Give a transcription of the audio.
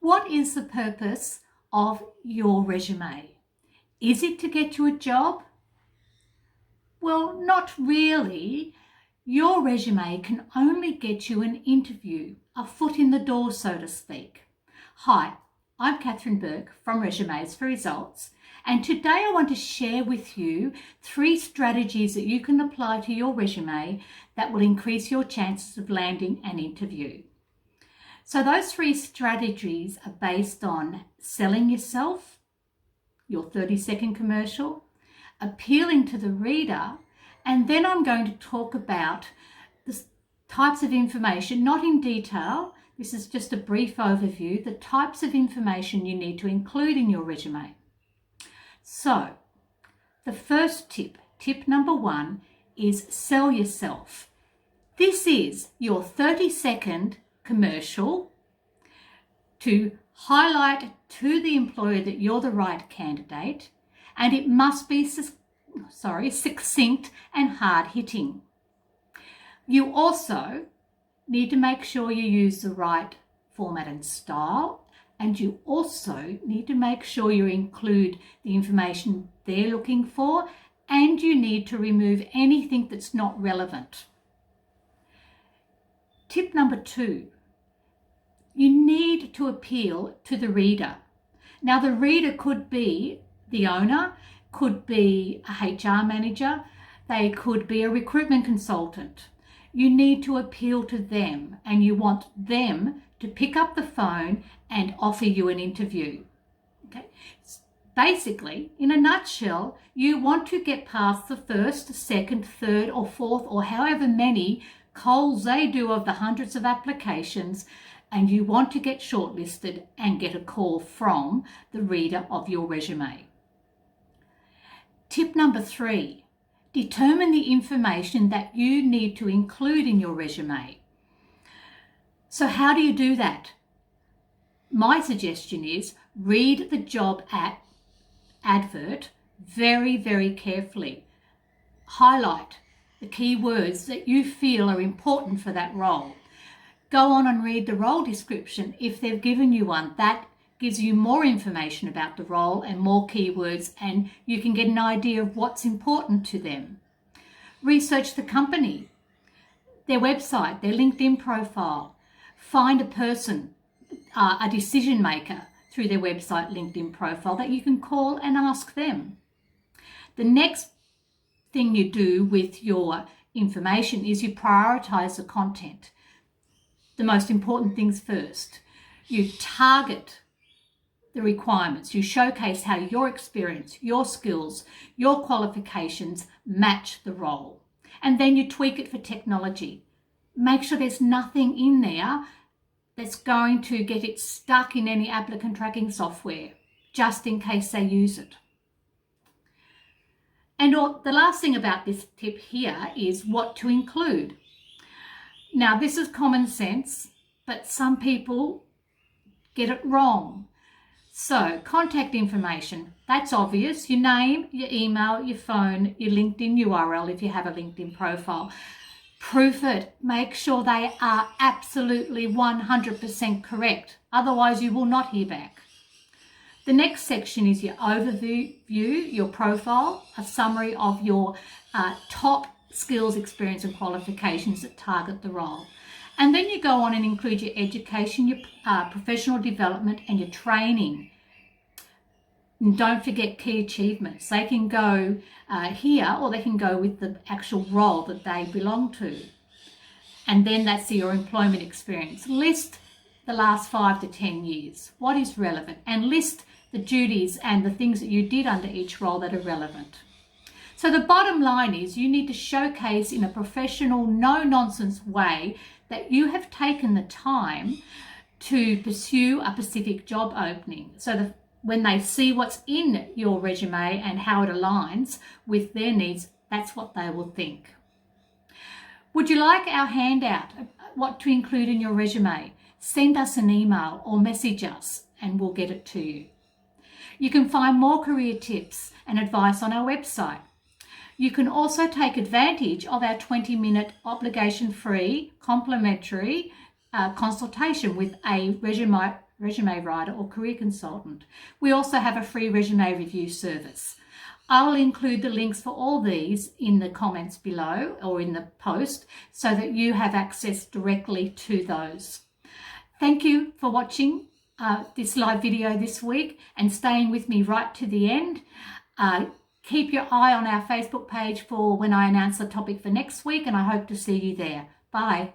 What is the purpose of your resume? Is it to get you a job? Well, not really. Your resume can only get you an interview, a foot in the door, so to speak. Hi, I'm Catherine Burke from Resumes for Results, and today I want to share with you 3 strategies that you can apply to your resume that will increase your chances of landing an interview. So those 3 strategies are based on selling yourself, your 30-second commercial, appealing to the reader, and then I'm going to talk about the types of information, not in detail, this is just a brief overview, the types of information you need to include in your resume. So, the first tip number 1, is sell yourself. This is your 30-second commercial to highlight to the employer that you're the right candidate, and it must be succinct and hard-hitting. You also need to make sure you use the right format and style, and you also need to make sure you include the information they're looking for, and you need to remove anything that's not relevant. Tip number 2, you need to appeal to the reader. Now, the reader could be the owner, could be a HR manager, they could be a recruitment consultant. You need to appeal to them, and you want them to pick up the phone and offer you an interview. Okay? Basically, in a nutshell, you want to get past the first, second, third, or fourth, or however many culls they do of the hundreds of applications, and you want to get shortlisted and get a call from the reader of your resume. Tip number 3, determine the information that you need to include in your resume. So how do you do that? My suggestion is read the job advert very, very carefully. Highlight the key words that you feel are important for that role. Go on and read the role description if they've given you one. That gives you more information about the role and more keywords, and you can get an idea of what's important to them. Research the company, their website, their LinkedIn profile. Find a person, a decision maker through their website, LinkedIn profile that you can call and ask them. The next thing you do with your information is you prioritize the content. The most important things first. You target the requirements. You showcase how your experience, your skills, your qualifications match the role. And then you tweak it for technology. Make sure there's nothing in there that's going to get it stuck in any applicant tracking software, just in case they use it. And the last thing about this tip here is what to include. Now, this is common sense, but some people get it wrong. So, contact information, that's obvious. Your name, your email, your phone, your LinkedIn URL if you have a LinkedIn profile. Proof it. Make sure they are absolutely 100% correct. Otherwise, you will not hear back. The next section is your overview, your profile, a summary of your top skills, experience and qualifications that target the role. And then you go on and include your education, your professional development and your training. And don't forget key achievements. They can go here, or they can go with the actual role that they belong to. And then that's your employment experience. List the last 5 to 10 years. What is relevant? And list the duties and the things that you did under each role that are relevant. So the bottom line is you need to showcase in a professional, no-nonsense way that you have taken the time to pursue a specific job opening. So that when they see what's in your resume and how it aligns with their needs, that's what they will think. Would you like our handout, what to include in your resume? Send us an email or message us and we'll get it to you. You can find more career tips and advice on our website. You can also take advantage of our 20-minute obligation-free complimentary consultation with a resume writer, or career consultant. We also have a free resume review service. I'll include the links for all these in the comments below or in the post so that you have access directly to those. Thank you for watching this live video this week and staying with me right to the end. Keep your eye on our Facebook page for when I announce the topic for next week, and I hope to see you there. Bye.